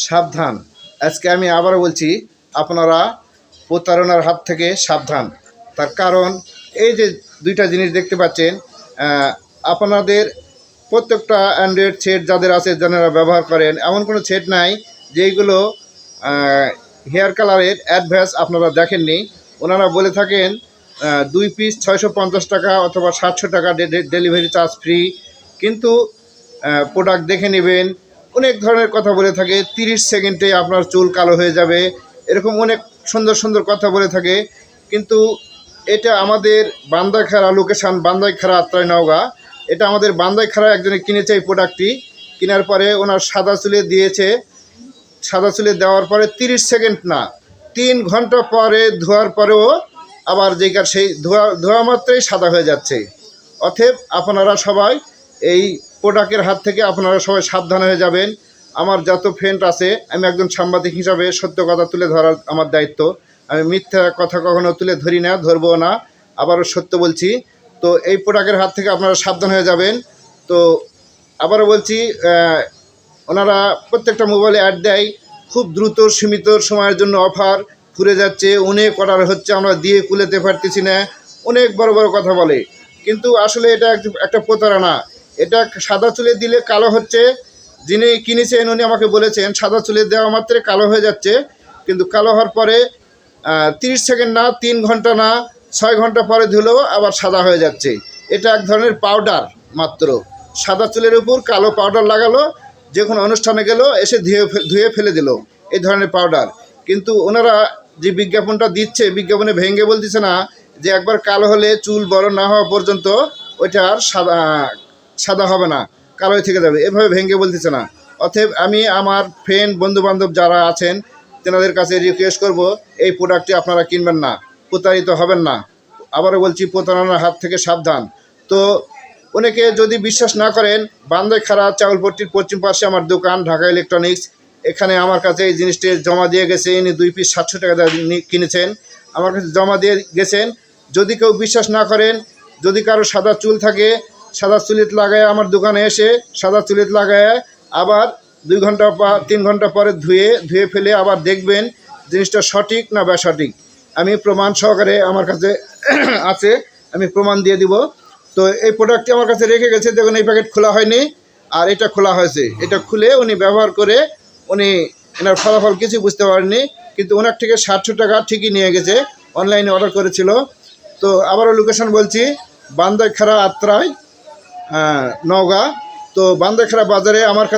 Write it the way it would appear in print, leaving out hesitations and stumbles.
সাবধান। আজকে আমি আবারও বলছি, আপনারা প্রতারণার হাত থেকে সাবধান। তার কারণ এই যে দুইটা জিনিস দেখতে পাচ্ছেন, আপনাদের প্রত্যেকটা অ্যান্ড্রয়েড সেট যাদের আছে, যারা ব্যবহার করেন, এমন কোনো সেট নাই যেইগুলো হেয়ার কালারের অ্যাডভান্স আপনারা দেখেননি। ওনারা বলে থাকেন 2 পিস 650 টাকা অথবা 700 টাকা ডেলিভারি চার্জ ফ্রি, কিন্তু প্রোডাক্ট দেখে নেবেন। অনেক ধরনের কথা বলে থাকে, 30 সেকেন্ডে আপনার চুল কালো হয়ে যাবে, এরকম অনেক সুন্দর সুন্দর কথা বলে থাকে। কিন্তু এটা আমাদের বান্দাইখারা লোকেশান, বান্দাইখারা আত্রাই নওগাঁ। এটা আমাদের বান্দাইখারা একজনে কিনেছে এই প্রোডাক্টটি। কেনার পরে ওনার সাদা চুলে দিয়েছে, সাদা চুলে দেওয়ার পরে 30 সেকেন্ড না 3 ঘন্টা পরে ধোয়ার পরেও আবার যেকার সেই ধোয়া মাত্রই সাদা হয়ে যাচ্ছে। অতএব আপনারা সবাই এই প্রোডাক্টের হাত থেকে আপনারা সবাই সাবধান হয়ে যাবেন। আমার যত ফ্রেন্ড আছে, আমি একজন সাংবাদিক হিসাবে সত্য কথা তুলে ধরার আমার দায়িত্ব। আমি মিথ্যা কথা কখনো তুলে ধরি না, ধরবো না, আবারও সত্য বলছি। তো এই প্রোডাক্টের হাত থেকে আপনারা সাবধান হয়ে যাবেন। তো আবারও বলছি, ওনারা প্রত্যেকটা মোবাইলে অ্যাড দেয়, খুব দ্রুত সীমিত সময়ের জন্য অফার, ঘুরে যাচ্ছে, অনেক অর্ডার হচ্ছে, আমরা দিয়ে কুলেতে পারতেছি না, অনেক বড় বড় কথা বলে। কিন্তু আসলে এটা একটা প্রতারণা। এটা সাদা চুলে দিলে কালো হচ্ছে। যিনি কিনেছেন উনি আমাকে বলেছেন সাদা চুলে দেওয়া মাত্রে কালো হয়ে যাচ্ছে, কিন্তু কালো হওয়ার পরে 30 সেকেন্ড না, 3 ঘন্টা না, 6 ঘন্টা পরে ধুলেও আবার সাদা হয়ে যাচ্ছে। এটা এক ধরনের পাউডার মাত্র। সাদা চুলের উপর কালো পাউডার লাগালো, যে কোনো অনুষ্ঠানে গেল এসে ধুয়ে ফেলে দিল, এই ধরনের পাউডার। কিন্তু ওনারা যে বিজ্ঞাপনটা দিচ্ছে, বিজ্ঞাপনে ভেঙে বলতেছে না যে একবার কালো হলে চুল বড় না হওয়া পর্যন্ত ওইটা আর সাদা হবে না, কালোই থেকে যাবে, এভাবে ভেঙে বলতেছে না। অতএব আমি আমার ফ্রেন্ড বন্ধুবান্ধব যারা আছেন তেনাদের কাছে রিকোয়েস্ট করব, এই প্রোডাক্টটি আপনারা কিনবেন না, প্রতারিত হবেন না। আবারও বলছি, প্রতারণার হাত থেকে সাবধান। তো অনেকে যদি বিশ্বাস না করেন, বান্দাইখারা চাউলপট্টির পশ্চিম পাশে আমার দোকান, ঢাকা ইলেকট্রনিক্স। এখানে আমার কাছে এই জিনিসটি জমা দিয়ে গেছে, ইনি 2 পিস 700 টাকা কিনেছেন, আমার কাছে জমা দিয়ে গেছেন। যদি কেউ বিশ্বাস না করেন, যদি কারো সাদা চুল থাকে, সাদা চুলিত লাগায় আমার দোকানে এসে সাদা চুলিত লাগায় আবার 2 ঘন্টা বা 3 ঘন্টা পরে ধুয়ে ফেলে আবার দেখবেন জিনিসটা সঠিক না বেসঠিক। আমি প্রমাণ সহকারে আমার কাছে আছে, আমি প্রমাণ দিয়ে দিব। তো এই প্রোডাক্টটি আমার কাছে রেখে গেছে, দেখুন এই প্যাকেট খোলা হয়নি, আর এটা খোলা হয়েছে। এটা খুলে উনি ব্যবহার করে উনি এনার ফলাফল কিছু বুঝতে পারেননি, কিন্তু ওনার থেকে 700 টাকা ঠিকই নিয়ে গেছে, অনলাইনে অর্ডার করেছিল। তো আবারও লোকেশন বলছি, বান্দাইখারা আত্রাই নওগাঁ। তো বান্দাইখারা বাজারে আমার কাছে